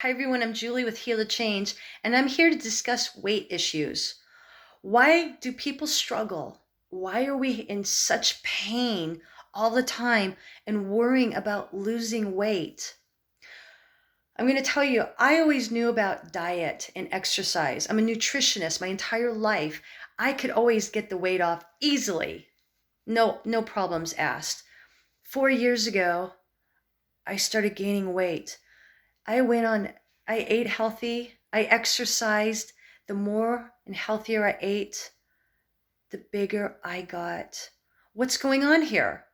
Hi everyone, I'm Julie with Heal the Change, and I'm here to discuss weight issues. Why do people struggle? Why are we in such pain all the time and worrying about losing weight? I'm going to tell you, I always knew about diet and exercise. I'm a nutritionist my entire life. I could always get the weight off easily. No problems asked. 4 years ago, I started gaining weight. I went on, I ate healthy, I exercised. The more and healthier I ate, the bigger I got. What's going on here?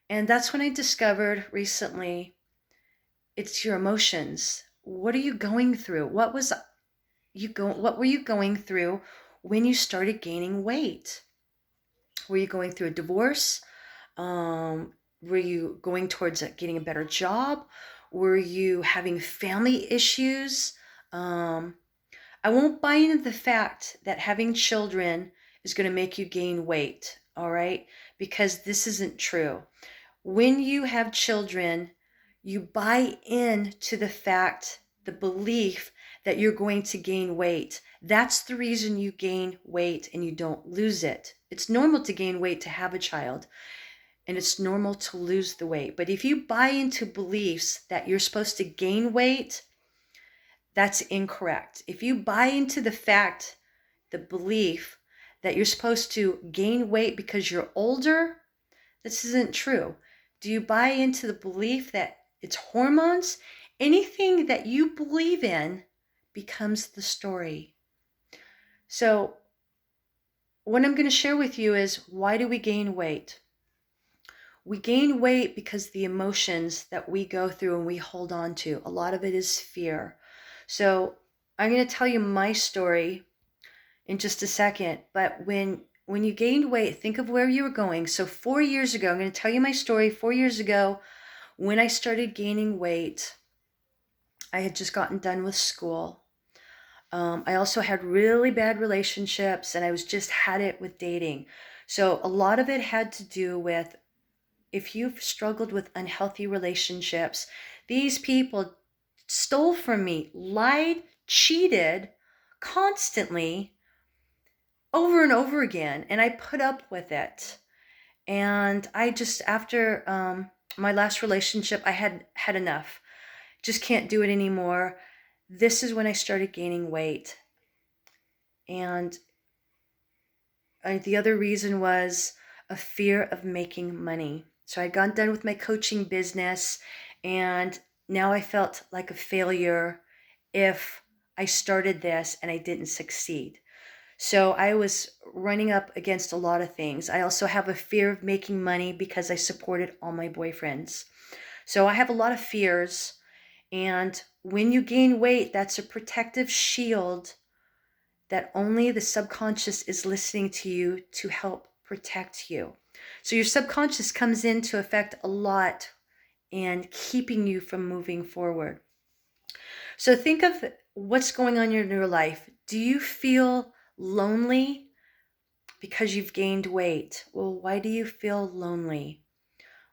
And that's when I discovered recently it's your emotions. What are you going through? What were you going through when you started gaining weight? Were you going through a divorce? Were you going towards getting a better job? Were you having family issues? Um, I won't buy into the fact that having children is going to make you gain weight, all right? Because this isn't true. When you have children, you buy into the fact, the belief that you're going to gain weight. That's the reason you gain weight and you don't lose it. It's normal to gain weight to have a child, and it's normal to lose the weight. But if you buy into beliefs that you're supposed to gain weight, that's incorrect. If you buy into the belief that you're supposed to gain weight because you're older, this isn't true. Do you buy into the belief that it's hormones? Anything that you believe in becomes the story. So, what I'm going to share with you is, why do we gain weight? We gain weight because the emotions that we go through and we hold on to, a lot of it is fear. So, I'm going to tell you my story in just a second, but when you gained weight, think of where you were going. So 4 years ago, I'm going to tell you my story. 4 years ago, when I started gaining weight, I had just gotten done with school. I also had really bad relationships, and I was just had it with dating. So a lot of it had to do with, if you've struggled with unhealthy relationships, these people stole from me, lied, cheated constantly over and over again, and I put up with it. And I just, after my last relationship, I had enough. Just can't do it anymore. This is when I started gaining weight. And the other reason was a fear of making money. So I'd gone done with my coaching business, and now I felt like a failure if I started this and I didn't succeed. So I was running up against a lot of things. I also have a fear of making money because I supported all my boyfriends. So I have a lot of fears. And when you gain weight, that's a protective shield that only the subconscious is listening to you to help protect you. So your subconscious comes into effect a lot in keeping you from moving forward. So think of what's going on in your life. Do you feel lonely because you've gained weight? Well, why do you feel lonely?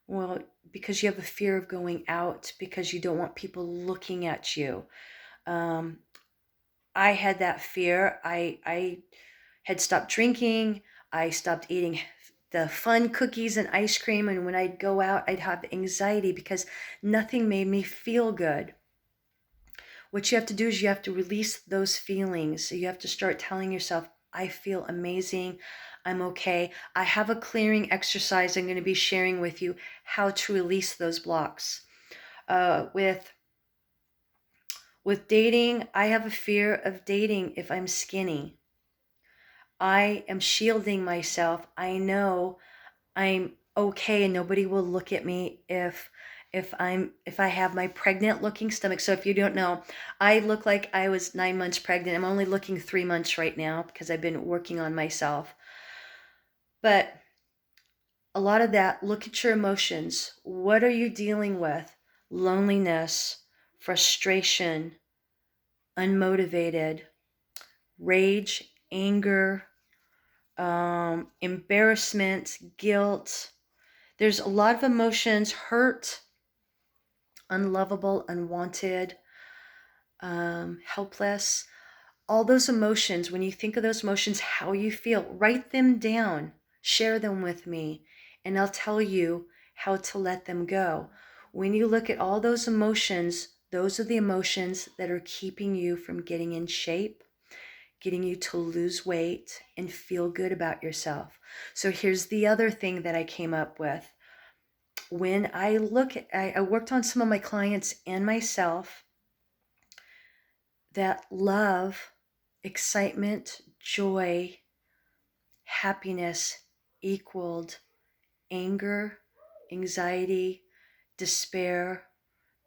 Well, because you have a fear of going out, because you don't want people looking at you. Um, I had that fear. I had stopped drinking. I stopped eating the fun cookies and ice cream. And when I'd go out, I'd have anxiety because nothing made me feel good. What you have to do is you have to release those feelings. So you have to start telling yourself, I feel amazing. I'm okay. I have a clearing exercise I'm going to be sharing with you how to release those blocks. With dating, I have a fear of dating if I'm skinny. I am shielding myself. I know I'm okay and nobody will look at me if I have my pregnant looking stomach. So if you don't know, I look like I was 9 months pregnant. I'm only looking 3 months right now because I've been working on myself. But a lot of that, look at your emotions. What are you dealing with? Loneliness, frustration, unmotivated, rage, anger, embarrassment, guilt. There's a lot of emotions: hurt, unlovable, unwanted. helpless, all those emotions. When you think of those emotions, how you feel, write them down, share them with me, and I'll tell you how to let them go. When you look at all those emotions, those are the emotions that are keeping you from getting in shape, getting you to lose weight and feel good about yourself. So here's the other thing that I came up with. When I look at, I worked on some of my clients and myself, that love, excitement, joy, happiness equaled anger, anxiety, despair,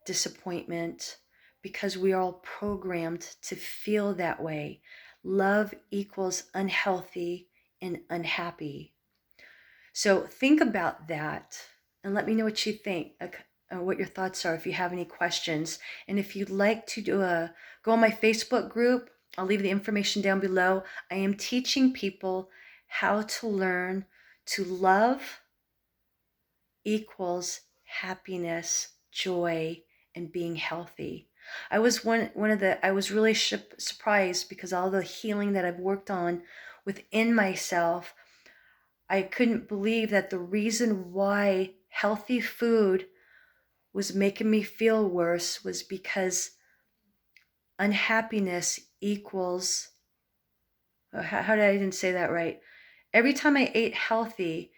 disappointment, because we are all programmed to feel that way. Love equals unhealthy and unhappy. So think about that and let me know what you think, what your thoughts are, if you have any questions. And if you'd like to go on my Facebook group, I'll leave the information down below. I am teaching people how to learn to love equals happiness, joy, and being healthy. I was I was really surprised because all the healing that I've worked on within myself, I couldn't believe that the reason why healthy food was making me feel worse was because unhappiness equals, how did I even say that right? Every time I ate healthy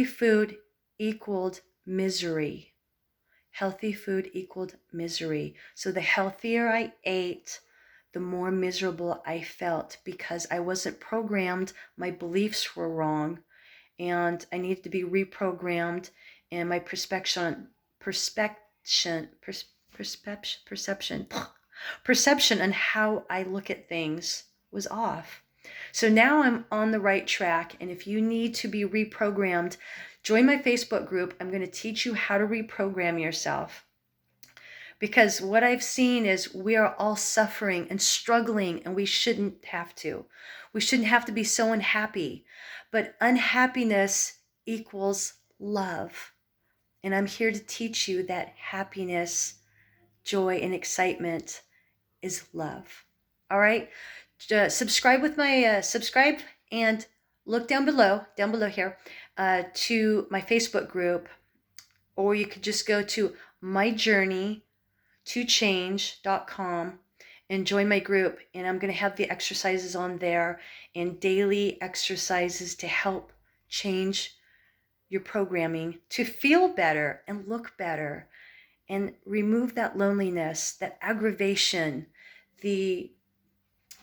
food equaled misery. Healthy food equaled misery. So the healthier I ate, the more miserable I felt because I wasn't programmed. My beliefs were wrong and I needed to be reprogrammed, and my perception on how I look at things was off. So now I'm on the right track, and if you need to be reprogrammed, join my Facebook group. I'm going to teach you how to reprogram yourself. Because what I've seen is we are all suffering and struggling, and we shouldn't have to. We shouldn't have to be so unhappy. But unhappiness equals love. And I'm here to teach you that happiness, joy, and excitement is love. All right? Subscribe with my, subscribe and look down below here, to my Facebook group, or you could just go to myjourneytochange.com and join my group. And I'm going to have the exercises on there and daily exercises to help change your programming to feel better and look better and remove that loneliness, that aggravation,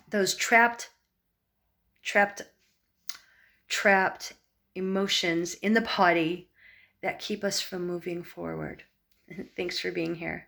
those trapped emotions in the body that keep us from moving forward. Thanks for being here.